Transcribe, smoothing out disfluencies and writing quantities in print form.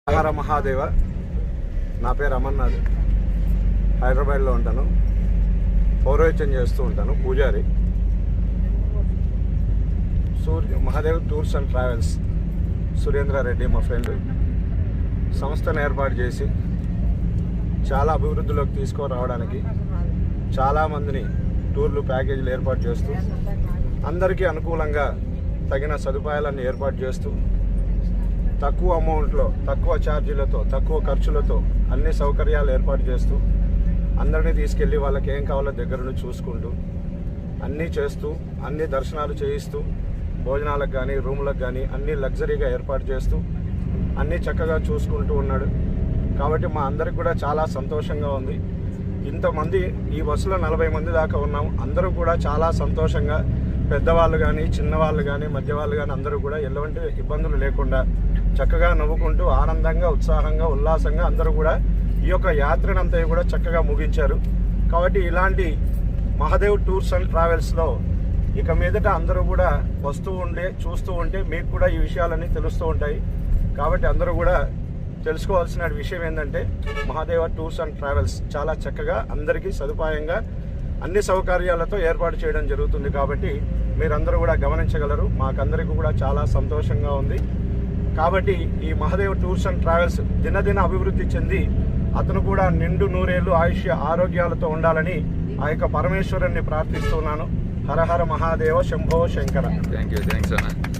హర మహాదేవ. నా పేరు అమర్నాథ్. హైదరాబాద్లో ఉంటాను. పౌరోహిత్యం చేస్తూ ఉంటాను, పూజారి. Mahadev tours and travels Surendra Reddy మా ఫ్రెండ్ సంస్థను ఏర్పాటు చేసి చాలా అభివృద్ధిలోకి తీసుకురావడానికి చాలామందిని టూర్లు ప్యాకేజీలు ఏర్పాటు చేస్తూ అందరికీ అనుకూలంగా తగిన సదుపాయాలన్నీ ఏర్పాటు చేస్తూ తక్కువ అమౌంట్లో, తక్కువ ఛార్జీలతో, తక్కువ ఖర్చులతో అన్ని సౌకర్యాలు ఏర్పాటు చేస్తూ అందరినీ తీసుకెళ్ళి వాళ్ళకి ఏం కావాలో దగ్గర నుంచి చూసుకుంటూ అన్నీ చేస్తూ అన్ని దర్శనాలు చేయిస్తూ భోజనాలకు కానీ రూములకు కానీ అన్నీ లగ్జరీగా ఏర్పాటు చేస్తూ అన్నీ చక్కగా చూసుకుంటూ ఉన్నాడు. కాబట్టి మా అందరికి కూడా చాలా సంతోషంగా ఉంది. ఇంతమంది ఈ బస్సులో 40 మంది దాకా ఉన్నాం. అందరూ కూడా చాలా సంతోషంగా, పెద్దవాళ్ళు కానీ చిన్నవాళ్ళు కానీ మధ్య వాళ్ళు కానీ అందరూ కూడా ఎలాంటి ఇబ్బందులు లేకుండా చక్కగా నవ్వుకుంటూ ఆనందంగా ఉత్సాహంగా ఉల్లాసంగా అందరూ కూడా ఈ యొక్క యాత్రనంతా కూడా చక్కగా ముగించారు. కాబట్టి ఇలాంటి మహాదేవ్ టూర్స్ అండ్ ట్రావెల్స్లో ఇక మీదట అందరూ కూడా వస్తూ ఉంటే చూస్తూ ఉంటే మీకు కూడా ఈ విషయాలన్నీ తెలుస్తూ ఉంటాయి. కాబట్టి అందరూ కూడా తెలుసుకోవాల్సిన విషయం ఏంటంటే మహాదేవ టూర్స్ అండ్ ట్రావెల్స్ చాలా చక్కగా అందరికీ సదుపాయంగా అన్ని సౌకర్యాలతో ఏర్పాటు చేయడం జరుగుతుంది. కాబట్టి మీరందరూ కూడా గమనించగలరు. మాకందరికీ కూడా చాలా సంతోషంగా ఉంది. కాబట్టి ఈ మహాదేవ్ టూర్స్ అండ్ ట్రావెల్స్ దినదిన అభివృద్ధి చెంది అతను కూడా నిండు నూరేళ్లు ఆయుష్య ఆరోగ్యాలతో ఉండాలని ఆ యొక్క పరమేశ్వరుని ప్రార్థిస్తున్నాను. హర హర మహాదేవ శంభో శంకర. థ్యాంక్స్ అన్న.